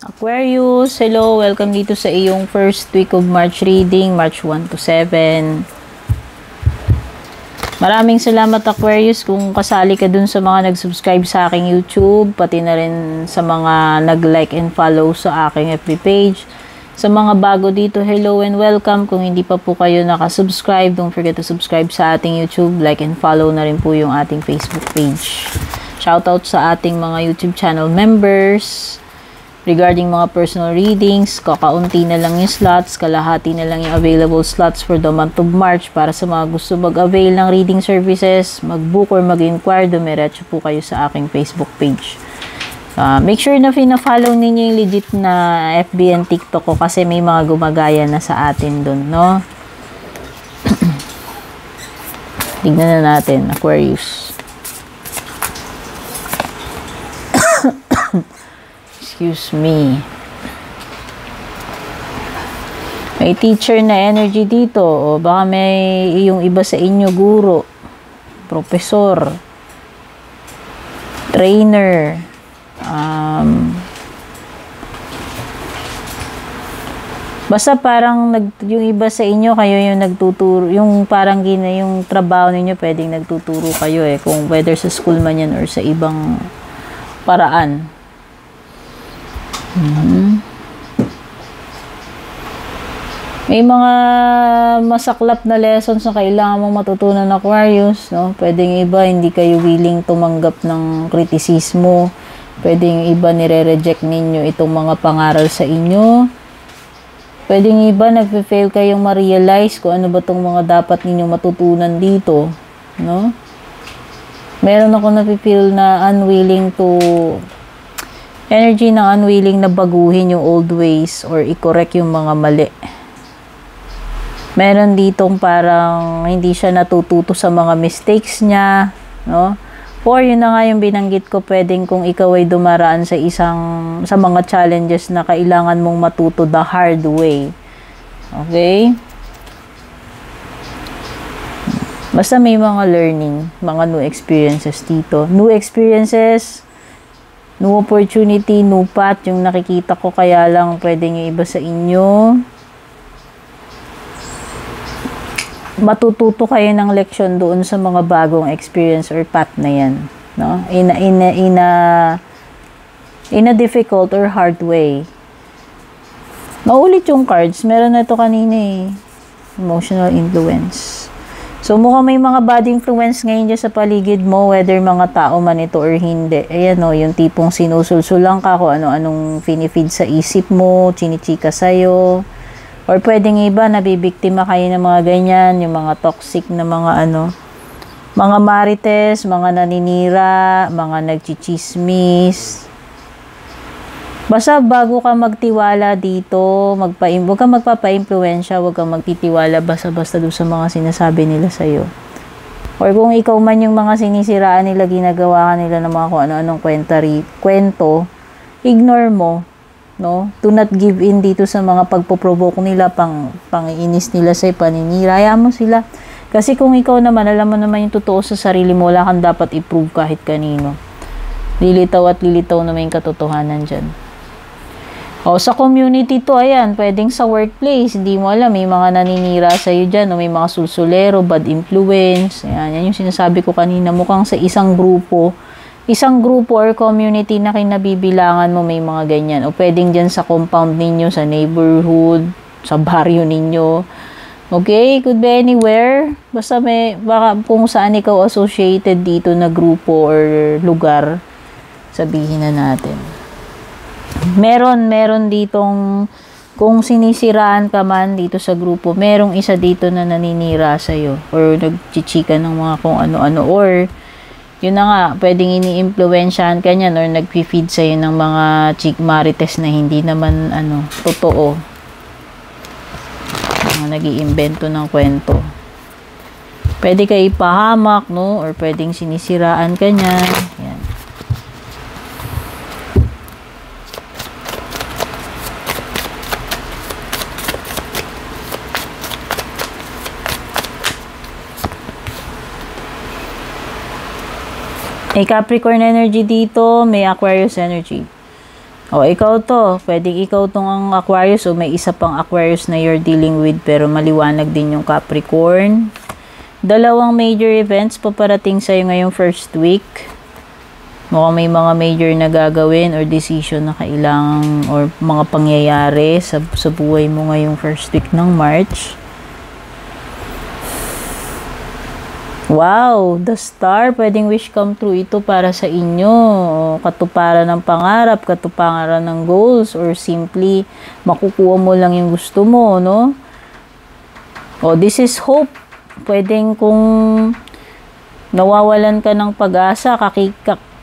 Aquarius, hello! Welcome dito sa iyong first week of March reading, March 1 to 7. Maraming salamat Aquarius kung kasali ka dun sa mga nag-subscribe sa aking YouTube, pati na rin sa mga nag-like and follow sa aking FB page. Sa mga bago dito, hello and welcome. Kung hindi pa po kayo nakasubscribe, don't forget to subscribe sa ating YouTube, like and follow na rin po yung ating Facebook page. Shoutout sa ating mga YouTube channel members. Regarding mga personal readings, kakaunti na lang yung slots, kalahati na lang yung available slots for the month of March. Para sa mga gusto mag-avail ng reading services, mag-book or mag-inquire, dumiretso po kayo sa aking Facebook page. Make sure na fina-follow ninyo yung legit na FB and TikTok ko kasi may mga gumagaya na sa atin dun, no? Tignan na natin, Aquarius. Excuse me. May teacher na energy dito. O baka may yung iba sa inyo guro, professor, trainer, basta parang yung iba sa inyo kayo yung nagtuturo, yung parang yung trabaho ninyo pwedeng nagtuturo kayo kung whether sa school man yan or sa ibang paraan. May mga masaklap na lessons na kailangan mong matutunan, Aquarius, no? Pwedeng iba hindi kayo willing tumanggap ng kritisismo. Pwedeng iba nire-reject ninyo itong mga pangaral sa inyo. Pwedeng iba nagfe-fail kayong ma-realize kung ano ba itong mga dapat ninyong matutunan dito, no? Meron ako nafe-feel na unwilling to energy ng unwilling na baguhin yung old ways or i-correct yung mga mali. Meron ditong parang hindi siya natututo sa mga mistakes niya, no? Or yun na nga yung binanggit ko, pwedeng kung ikaw ay dumaraan sa sa mga challenges na kailangan mong matuto the hard way. Okay? Basta may mga learning, mga new experiences dito. New experiences, new opportunity, new path, yung nakikita ko, kaya lang pwedeng yung iba sa inyo. Matututo kayo ng leksyon doon sa mga bagong experience or path na yan. No? In a difficult or hard way. Maulit yung cards. Meron na ito kanina Emotional influence. So, mukhang may mga bad influence ngayon dyan sa paligid mo, whether mga tao man ito or hindi. Ayan yung tipong sinusulsulang ka kung ano-anong finifeed sa isip mo, chinichika sa'yo. Or pwedeng iba, nabibiktima kayo ng mga ganyan, yung mga toxic na mga mga marites, mga naninira, mga nagchichismis. Basta bago ka magtiwala dito, huwag kang magpapa-impluensya, huwag kang magtitiwala basta-basta doon sa mga sinasabi nila sa'yo. Or kung ikaw man yung mga sinisiraan nila, ginagawa ka nila ng mga kung ano-anong kwento, ignore mo, no? Do not give in dito sa mga pagpoprovoke nila, pang-inis nila sa'yo, paninira. Hayaan mo sila. Kasi kung ikaw naman, alam mo naman yung totoo sa sarili mo, wala kang dapat i-prove kahit kanino. Lilitaw at lilitaw naman yung katotohanan dyan. Sa community to, ayan, pwedeng sa workplace, hindi mo alam, may mga naninira sa'yo dyan, o may mga sulsulero, bad influence, yan yung sinasabi ko kanina, mukhang sa isang grupo or community na kinabibilangan mo may mga ganyan, o pwedeng dyan sa compound ninyo, sa neighborhood, sa baryo ninyo, okay, could be anywhere, basta baka kung saan ikaw associated dito na grupo or lugar, sabihin na natin. Meron ditong, kung sinisiraan ka man dito sa grupo, merong isa dito na naninira sa'yo or nagchichika ng mga kung ano-ano, or yun na nga, pwedeng ini-impluensyahan ka niyan or nag-feed sa'yo ng mga marites na hindi naman totoo, mga nag-iimbento ng kwento. Pwede ka ipahamak, no? Or pwedeng sinisiraan ka niyan. Yan. May Capricorn energy dito, may Aquarius energy. O, ikaw to. Pwedeng ikaw tong ang Aquarius o may isa pang Aquarius na you're dealing with pero maliwanag din yung Capricorn. Dalawang major events paparating sa'yo ngayong first week. Mukhang may mga major na gagawin or decision na kailangan or mga pangyayari sa buhay mo ngayong first week ng March. Wow, the star, pwedeng wish come true ito para sa inyo. Katuparan ng pangarap, katuparan ng goals, or simply makukuha mo lang yung gusto mo, no? O, this is hope. Pwedeng kung nawawalan ka ng pag-asa,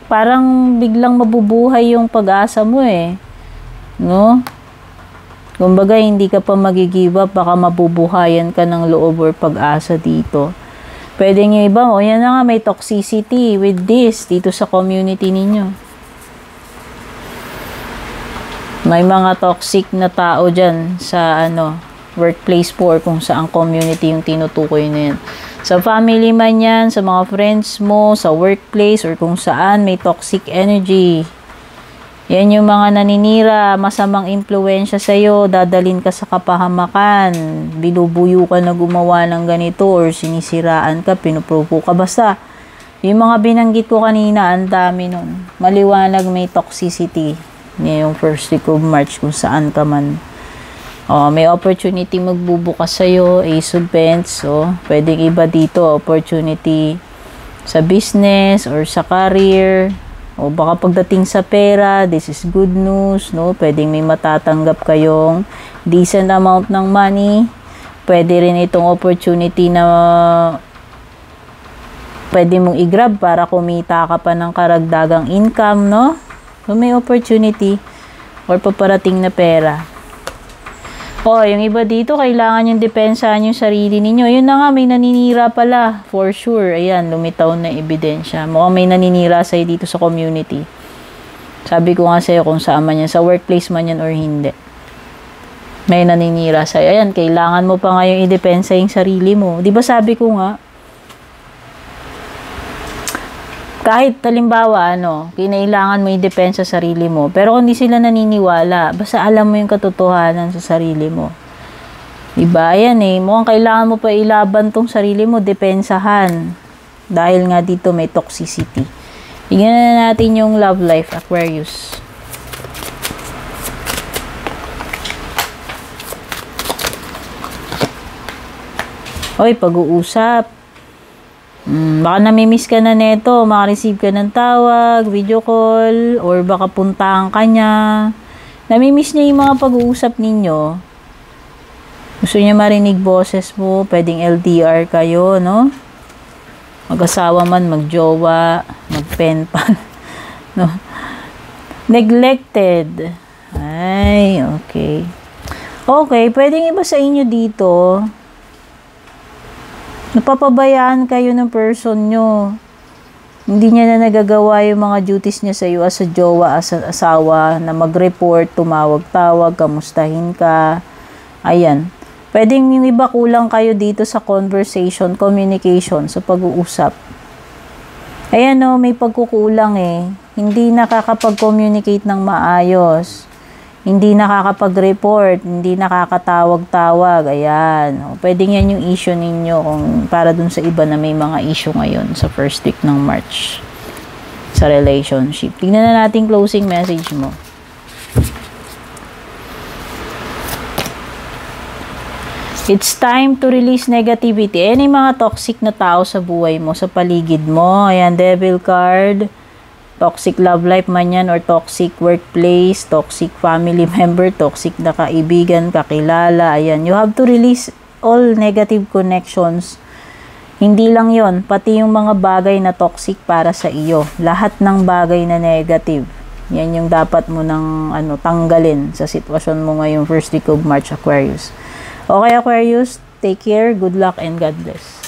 parang biglang mabubuhay yung pag-asa mo no? Kumbaga, hindi ka pa mag-give up, baka mabubuhayan ka ng loob or pag-asa dito. Pwede yung iba, yan na nga, may toxicity with this dito sa community ninyo. May mga toxic na tao dyan sa workplace po or kung saan community yung tinutukoy na yan. Sa family man yan, sa mga friends mo, sa workplace or kung saan may toxic energy. Yan yung mga naninira, masamang impluensya sa'yo, dadalin ka sa kapahamakan, binubuyo ka na gumawa ng ganito, or sinisiraan ka, pinuprovo ka. Basta, yung mga binanggit ko kanina, ang dami nun. Maliwanag may toxicity. Yung first week of March, kung saan ka man. May opportunity magbubukas sa'yo, Ace of Pentacles. Pwedeng iba dito, opportunity sa business or sa career. O baka pagdating sa pera, this is good news, no? Pwedeng may matatanggap kayong decent amount ng money. Pwede rin itong opportunity na pwede mong i-grab para kumita ka pa ng karagdagang income, no? So, may opportunity or paparating na pera. Yung iba dito, kailangan yung depensahan yung sarili ninyo. Yun na nga, may naninira pala. For sure. Ayan, lumitaw na ebidensya. Mukhang may naninira sa'yo dito sa community. Sabi ko nga sa'yo kung saan man yan. Sa workplace man yan or hindi. May naninira sa'yo. Ayan, kailangan mo pa nga yung idepensa yung sarili mo. Di ba sabi ko nga, kahit halimbawa, kinailangan mo i-depensa sa sarili mo. Pero kung di sila naniniwala, basta alam mo yung katotohanan sa sarili mo. Diba? Ayan mukhang kailangan mo pa ilaban tong sarili mo, depensahan. Dahil nga dito may toxicity. Tingnan na natin yung love life, Aquarius. Pag-uusap. Baka namimiss ka na neto, makareceive ka ng tawag, video call, or baka puntahan ka niya. Namimiss niya yung mga pag-uusap ninyo. Gusto niya marinig boses mo, pwedeng LDR kayo, no? Mag-asawa man, mag-jowa, mag-penpal, no? Neglected. Ay, okay. Okay, pwedeng iba sa inyo dito. Napapabayaan kayo ng person nyo. Hindi niya na nagagawa yung mga duties niya sa iyo as a jowa, as a asawa, na mag-report, tumawag-tawag, kamustahin ka. Ayan. Pwedeng yung iba kulang kayo dito sa conversation, communication, sa pag-uusap. Ayan may pagkukulang Hindi nakakapag-communicate ng maayos. Hindi nakakapag-report, hindi nakakatawag-tawag. Ayan. Pwedeng yan yung issue ninyo kung para dun sa iba na may mga issue ngayon sa first week ng March sa relationship. Tingnan na natin closing message mo. It's time to release negativity. Any mga toxic na tao sa buhay mo, sa paligid mo. Ayan, Devil card. Toxic love life man yan or toxic workplace, toxic family member, toxic na kaibigan, kakilala. Ayan, you have to release all negative connections. Hindi lang yon, pati yung mga bagay na toxic para sa iyo. Lahat ng bagay na negative. Yan yung dapat mo nang tanggalin sa sitwasyon mo ngayong first week of March, Aquarius. Okay, Aquarius, take care, good luck, and God bless.